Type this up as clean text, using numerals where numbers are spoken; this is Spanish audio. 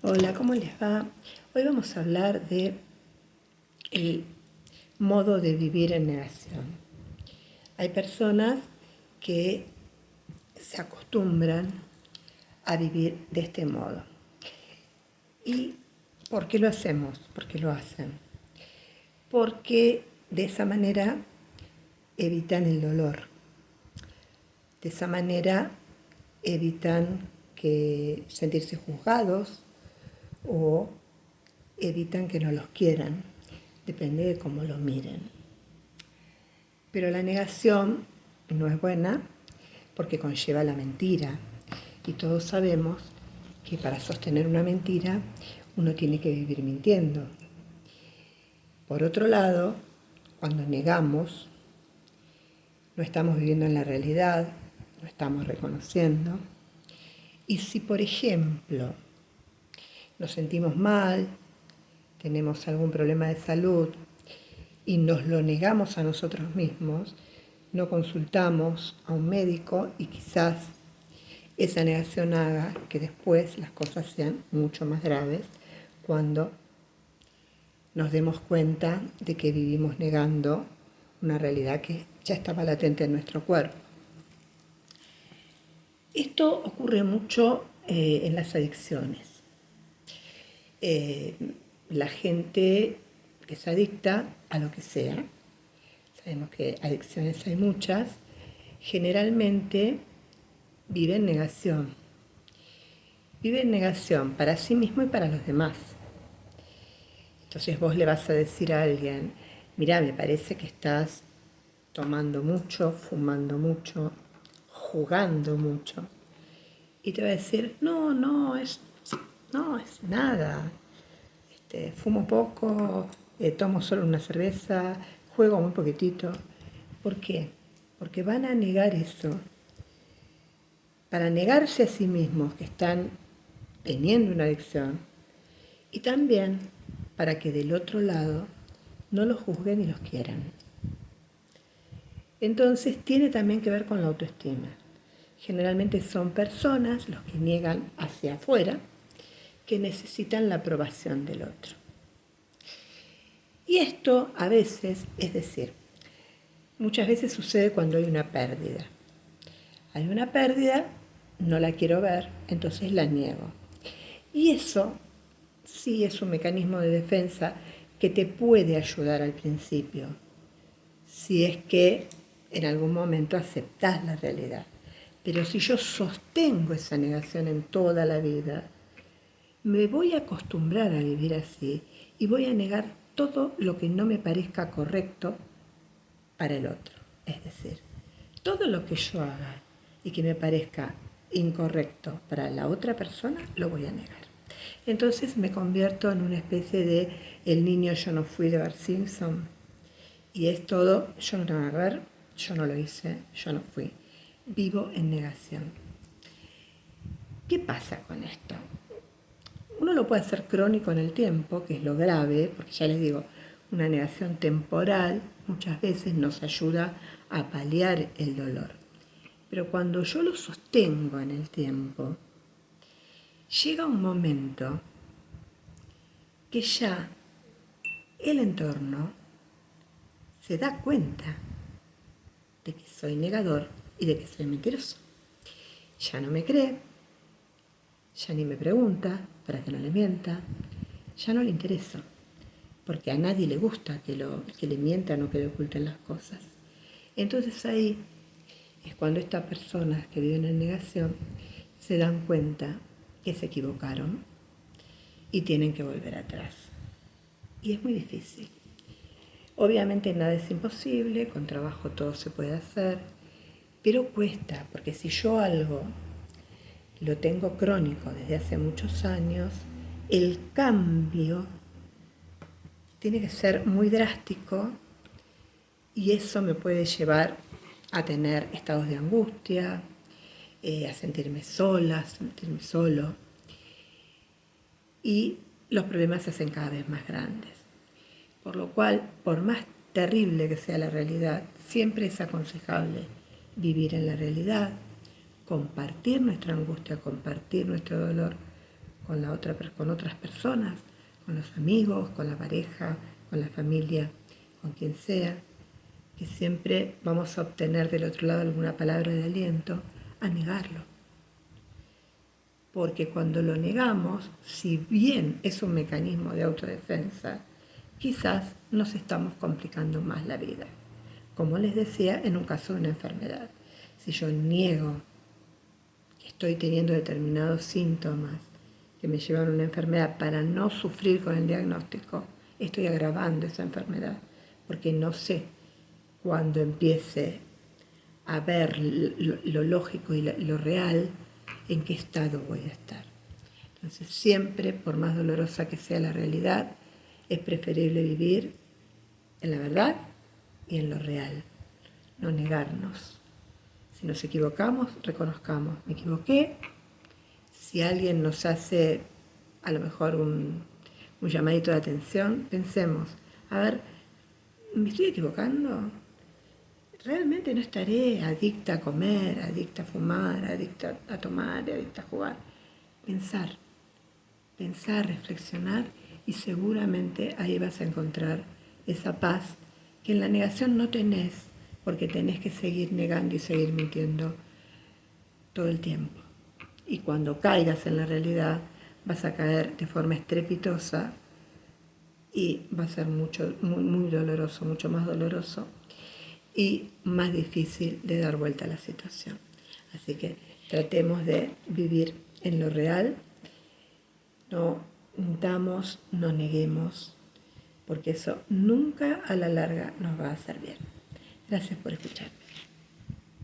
Hola, ¿cómo les va? Hoy vamos a hablar de el modo de vivir en negación. Hay personas que se acostumbran a vivir de este modo. ¿Y por qué lo hacemos? ¿Por qué lo hacen? Porque de esa manera evitan el dolor. De esa manera evitan sentirse juzgados o evitan que no los quieran, depende de cómo lo miren. Pero la negación no es buena porque conlleva la mentira. Y todos sabemos que para sostener una mentira uno tiene que vivir mintiendo. Por otro lado, cuando negamos, no estamos viviendo en la realidad, no estamos reconociendo. Y si, por ejemplo, nos sentimos mal, tenemos algún problema de salud y nos lo negamos a nosotros mismos, no consultamos a un médico y quizás esa negación haga que después las cosas sean mucho más graves cuando nos demos cuenta de que vivimos negando una realidad que ya estaba latente en nuestro cuerpo. Esto ocurre mucho en las adicciones. La gente que es adicta a lo que sea, sabemos que adicciones hay muchas, generalmente vive en negación. Vive en negación para sí mismo y para los demás. Entonces vos le vas a decir a alguien, mirá, me parece que estás tomando mucho, fumando mucho, jugando mucho. Y te va a decir, no es nada. Fumo poco, tomo solo una cerveza, juego muy poquitito. ¿Por qué? Porque van a negar eso. Para negarse a sí mismos que están teniendo una adicción y también para que del otro lado no los juzguen y los quieran. Entonces tiene también que ver con la autoestima. Generalmente son personas, los que niegan hacia afuera, que necesitan la aprobación del otro. Y esto a veces, es decir, muchas veces sucede cuando hay una pérdida. Hay una pérdida, no la quiero ver, entonces la niego. Y eso sí es un mecanismo de defensa que te puede ayudar al principio, si es que en algún momento aceptás la realidad. Pero si yo sostengo esa negación en toda la vida, me voy a acostumbrar a vivir así y voy a negar todo lo que no me parezca correcto para el otro. Es decir, todo lo que yo haga y que me parezca incorrecto para la otra persona, lo voy a negar. Entonces me convierto en una especie de el niño yo no fui de Bart Simpson. Y es todo, yo no tengo nada que ver, yo no lo hice, yo no fui. Vivo en negación. ¿Qué pasa con esto? Uno lo puede hacer crónico en el tiempo, que es lo grave, porque ya les digo, una negación temporal muchas veces nos ayuda a paliar el dolor. Pero cuando yo lo sostengo en el tiempo, llega un momento que ya el entorno se da cuenta de que soy negador y de que soy mentiroso. Ya no me cree, ya ni me pregunta para que no le mienta, ya no le interesa, porque a nadie le gusta que le mientan o que le oculten las cosas. Entonces ahí es cuando estas personas que viven en negación se dan cuenta que se equivocaron y tienen que volver atrás. Y es muy difícil. Obviamente nada es imposible, con trabajo todo se puede hacer, pero cuesta, porque si yo algo lo tengo crónico desde hace muchos años, el cambio tiene que ser muy drástico y eso me puede llevar a tener estados de angustia, a sentirme sola, a sentirme solo, y los problemas se hacen cada vez más grandes. Por lo cual, por más terrible que sea la realidad, siempre es aconsejable vivir en la realidad, compartir nuestra angustia, compartir nuestro dolor con otras personas, con los amigos, con la pareja, con la familia, con quien sea, que siempre vamos a obtener del otro lado alguna palabra de aliento, a negarlo. Porque cuando lo negamos, si bien es un mecanismo de autodefensa, quizás nos estamos complicando más la vida. Como les decía, en un caso de una enfermedad. Si yo niego que estoy teniendo determinados síntomas que me llevan a una enfermedad para no sufrir con el diagnóstico, estoy agravando esa enfermedad, porque no sé cuando empiece a ver lo lógico y lo real, en qué estado voy a estar. Entonces siempre, por más dolorosa que sea la realidad, es preferible vivir en la verdad y en lo real, no negarnos. Si nos equivocamos, reconozcamos, me equivoqué. Si alguien nos hace a lo mejor un llamadito de atención, pensemos, a ver, ¿me estoy equivocando? ¿Realmente no estaré adicta a comer, adicta a fumar, adicta a tomar, adicta a jugar? Pensar, reflexionar, y seguramente ahí vas a encontrar esa paz que en la negación no tenés, porque tenés que seguir negando y seguir mintiendo todo el tiempo. Y cuando caigas en la realidad vas a caer de forma estrepitosa y va a ser muy doloroso, mucho más doloroso y más difícil de dar vuelta a la situación. Así que tratemos de vivir en lo real, no mintamos, no neguemos, porque eso nunca a la larga nos va a hacer bien. Gracias por escucharme.